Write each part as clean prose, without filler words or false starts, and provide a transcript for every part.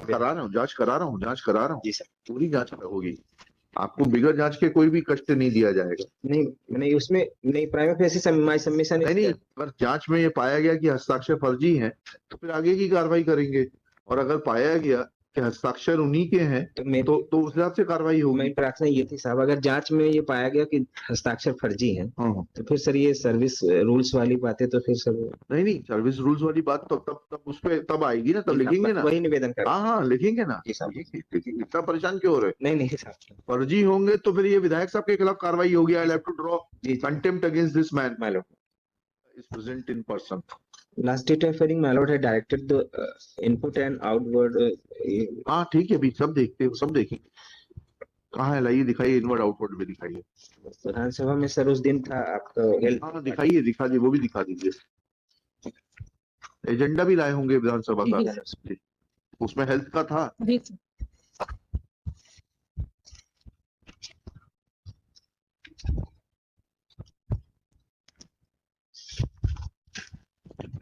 करा रहा हूँ, जांच करा रहा हूँ जी सर। पूरी जांच होगी। आपको बिगड़ जांच के कोई भी कष्ट नहीं दिया जाएगा। नहीं उसमें नहीं, प्राइमा फेसी माय सबमिशन नहीं, पर जांच में ये पाया गया कि हस्ताक्षर फर्जी हैं तो फिर आगे की कार्रवाई करेंगे, और अगर पाया गया कि हस्ताक्षर उन्हीं के हैं तो उस हिसाब से कार्रवाई होगी। मेरी प्रार्थना ये थी साहब, अगर जांच में ये पाया गया कि हस्ताक्षर फर्जी हैं तो फिर सर ये सर्विस रूल्स वाली बातें तो फिर सर नहीं, सर्विस रूल्स वाली बात तो तब उस पे तब आएगी ना, तब लिखेंगे ना। वही निवेदन कर। हाँ लिखेंगे ना। इतना परेशान क्यों हो रहे? नहीं साहब, फर्जी होंगे तो फिर ये विधायक साहब के खिलाफ कार्रवाई होगी। I have to draw contempt against this man my lord is present in person. Last date of hearing my lord had directed the input and outward. हाँ ठीक है, अभी सब देखते हो, सब देखेंगे। कहाँ है, लाइए दिखाइए, इनवर्ड आउटवर्ड में दिखाइए। विधानसभा में सर उस दिन था आपका। हाँ दिखाइए, दिखा दीजिए, वो भी दिखा दीजिए। एजेंडा भी लाए होंगे विधानसभा का, उसमें हेल्थ का था।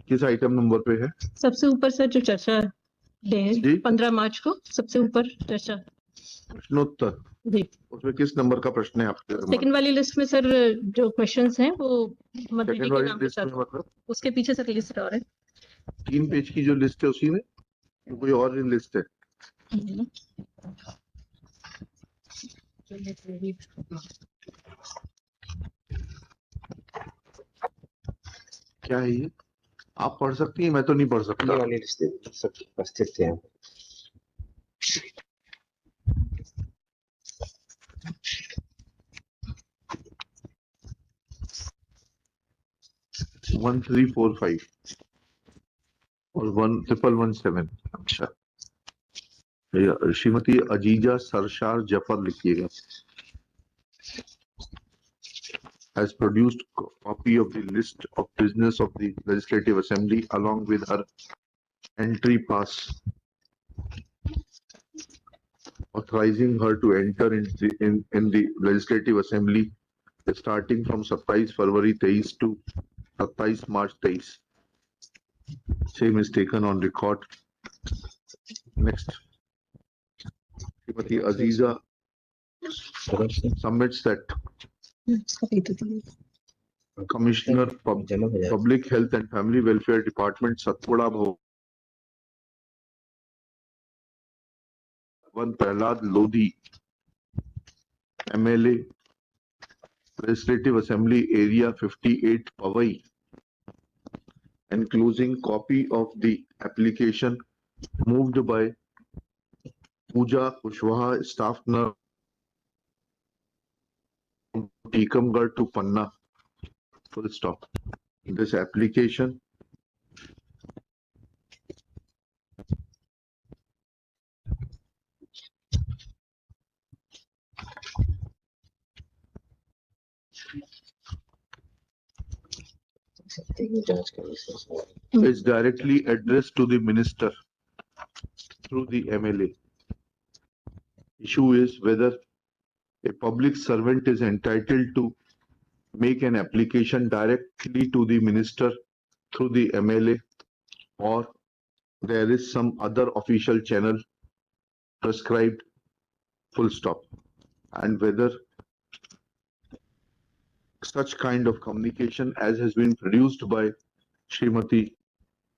किस आइटम नंबर पे है? सबसे ऊपर सर जो चर्चा डे है 15 मार्च को, सबसे ऊपर चर्चा प्रश्नोत्तर जी, उसमें किस नंबर का प्रश्न है आपके? सेकंड वाली लिस्ट में सर जो क्वेश्चंस हैं वो मोहम्मद सेकंड दीदी के वाली नाम के लिस्ट में साथ, मतलब उसके पीछे सर लिस्ट और है 3 पेज की जो लिस्ट है उसी में कोई और लिस्ट है? क्या है ये? आप पढ़ सकती हैं, मैं तो नहीं पढ़ सकता। ये वाली लिस्ट सब उपस्थित थे। 1345 और 1117। अच्छा, श्रीमती अजीजा सरशार जफर लिखिएगा। has produced copy of the list of business of the Legislative Assembly along with her entry pass authorizing her to enter in the Legislative Assembly starting from 27 February 23 to 27 March 23. Same is taken on record. Next. Srimati Aziza submits that Commissioner Public Health and Family Welfare Department Satpura Bhavan Prahlad Lodhi, MLA, Legislative Assembly Area 58 Powai, enclosing copy of the application moved by Pooja Kushwaha, staff nurse, Tikamgarh to Panna. Full stop. This application is directly addressed to the minister through the MLA. Issue is whether a public servant is entitled to make an application directly to the minister through the MLA, or there is some other official channel prescribed, full stop, and whether such kind of communication as has been produced by Srimati,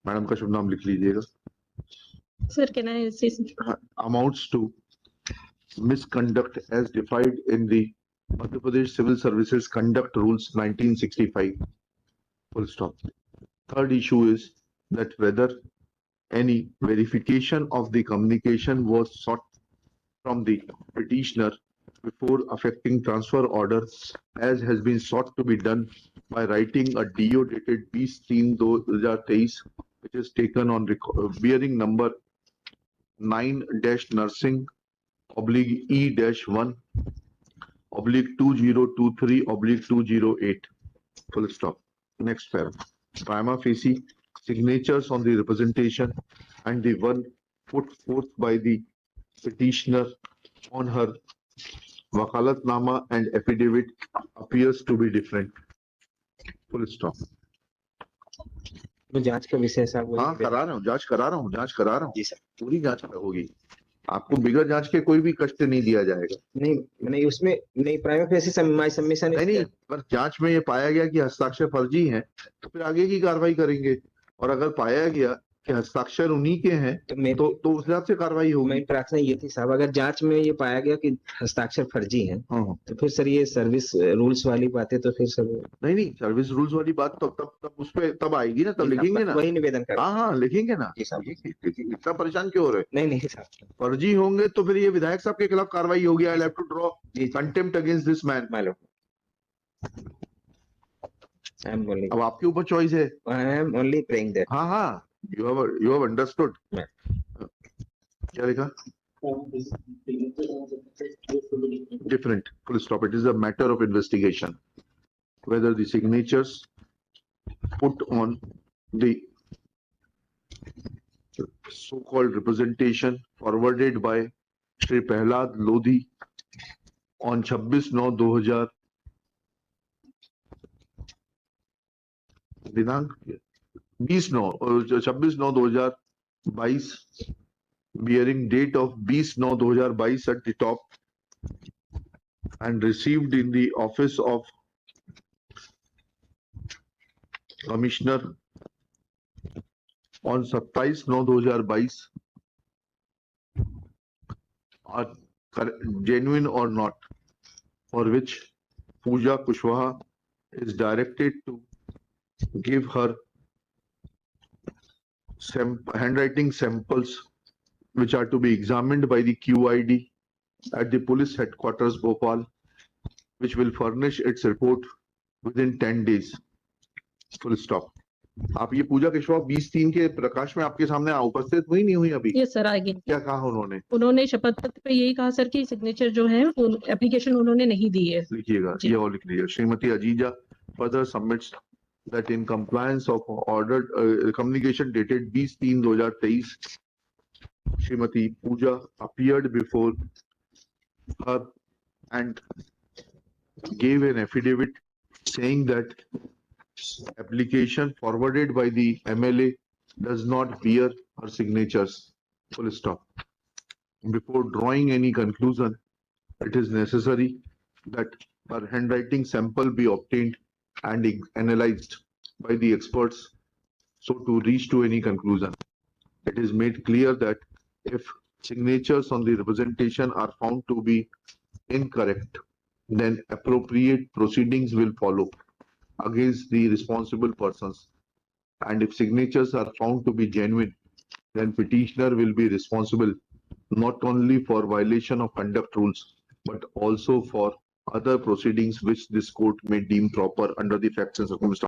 Madam का शुभ नाम लिख लीजिएगा, sir, can I say amounts to misconduct as defined in the Madhya Pradesh Civil Services Conduct Rules 1965, full stop. Third issue is that whether any verification of the communication was sought from the petitioner before affecting transfer order, as has been sought to be done by writing a DO dated 20/3/2023, which is taken on bearing number 9-E-1/2023/208, full stop. Next paragraph. Prima facie signatures on the representation and the one put forth by the petitioner on her wakalatnama and affidavit appears to be different. Full stop. तो जांच का विषय साहब वही हाँ, करा रहा हूँ, जांच करा रहा हूँ जी सर। पूरी जांच होगी। आपको बिगड़ जांच के कोई भी कष्ट नहीं दिया जाएगा। नहीं उसमें नहीं, प्राइमा फेसी सबमिशन नहीं, पर जांच में ये पाया गया कि हस्ताक्षर फर्जी हैं, तो फिर आगे की कार्रवाई करेंगे। और अगर पाया गया कि हस्ताक्षर उन्हीं के हैं तो उस हिसाब से कार्रवाई होगी। मेरी प्रार्थना ये थी साहब, अगर जांच में ये पाया गया कि हस्ताक्षर फर्जी हैं, तो फिर सर ये सर्विस रूल्स वाली बातें तो फिर सर नहीं, सर्विस रूल्स वाली बात तो तब उस पे तब आएगी ना, तब लिखेंगे ना। वही निवेदन कर। हाँ, लिखेंगे ना। जी साहब। इतना परेशान क्यों हो रहे? नहीं साहब, फर्जी होंगे तो फिर ये विधायक साहब के खिलाफ कार्रवाई होगी। I have to draw contempt against this man. मालूम, आई एम ओनली, अब आपके ऊपर चॉइस है। I am only praying that. हाँ, यू हैव अंडरस्टूड। क्या लिखा? Different, full stop. It is a matter of investigation whether the signatures put on the so-called representation forwarded by Shri Prahlad Lodhi on 26/9/2000 दिनांक 26/9/2022 bearing date of 20/9/2022 at the top and received in the office of Commissioner on 27/9/2022 are genuine or not, for which Pooja Kushwaha is directed to give her handwriting samples which are to be examined by the QID at the police headquarters Bhopal, which will furnish its report within 10 days. Full stop. आप ये पूजा कुशवाहा 20/3 के प्रकाश में आपके सामने उपस्थित हुई नहीं हुई अभी? ये सर आगे क्या कहा उन्होंने शपथ पत्र पे यही कहा सर कि सिग्नेचर जो है वो एप्लीकेशन उन्होंने नहीं दी है। लिखिएगा, ये और लिख लीजिए। श्रीमती अजीजा further submits that in compliance of ordered communication dated 20/3/2023, Shrimati Pooja appeared before her and gave an affidavit saying that application forwarded by the MLA does not bear her signatures. Full stop. Before drawing any conclusion, it is necessary that her handwriting sample be obtained and analyzed by the experts so to reach to any conclusion. It is made clear that if signatures on the representation are found to be incorrect, then appropriate proceedings will follow against the responsible persons. And if signatures are found to be genuine, then petitioner will be responsible not only for violation of conduct rules, but also for other proceedings which this court may deem proper under the facts and circumstances.